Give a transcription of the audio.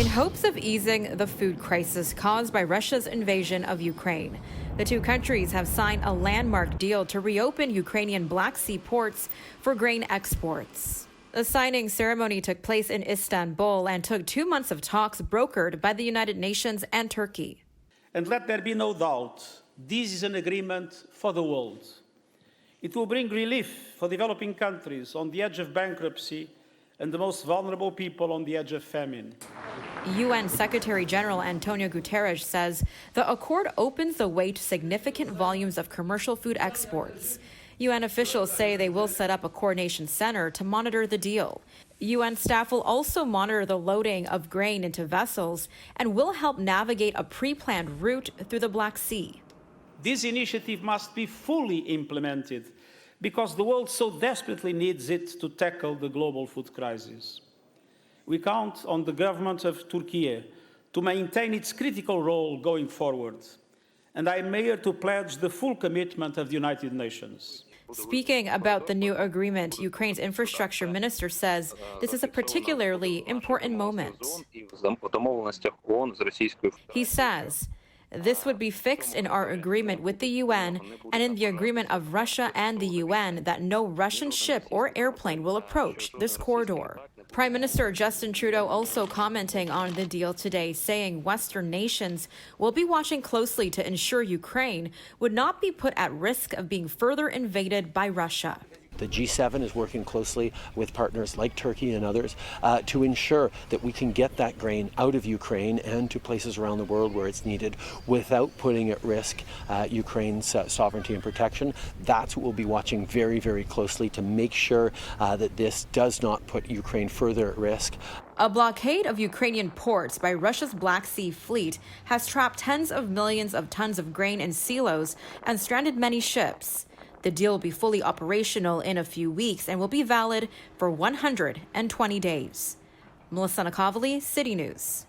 in hopes of easing the food crisis caused by Russia's invasion of Ukraine. The two countries have signed a landmark deal to reopen Ukrainian Black Sea ports for grain exports. The signing ceremony took place in Istanbul and took 2 months of talks brokered by the United Nations and Turkey. And let there be no doubt, this is an agreement for the world. It will bring relief for developing countries on the edge of bankruptcy and the most vulnerable people on the edge of famine. UN Secretary General Antonio Guterres says the accord opens the way to significant volumes of commercial food exports. UN officials say they will set up a coordination center to monitor the deal. UN staff will also monitor the loading of grain into vessels and will help navigate a pre-planned route through the Black Sea. This initiative must be fully implemented because the world so desperately needs it to tackle the global food crisis. We count on the government of Turkey to maintain its critical role going forward, and I am here to pledge the full commitment of the United Nations. Speaking about the new agreement, Ukraine's infrastructure minister says this is a particularly important moment. He says, "This would be fixed in our agreement with the UN and in the agreement of Russia and the UN that no Russian ship or airplane will approach this corridor." Prime Minister Justin Trudeau also commenting on the deal today, saying Western nations will be watching closely to ensure Ukraine would not be put at risk of being further invaded by Russia. The G7 is working closely with partners like Turkey and others to ensure that we can get that grain out of Ukraine and to places around the world where it's needed without putting at risk Ukraine's sovereignty and protection. That's what we'll be watching very, very closely to make sure that this does not put Ukraine further at risk. A blockade of Ukrainian ports by Russia's Black Sea fleet has trapped tens of millions of tons of grain in silos and stranded many ships. The deal will be fully operational in a few weeks and will be valid for 120 days. Melissa Nakhavoly, City News.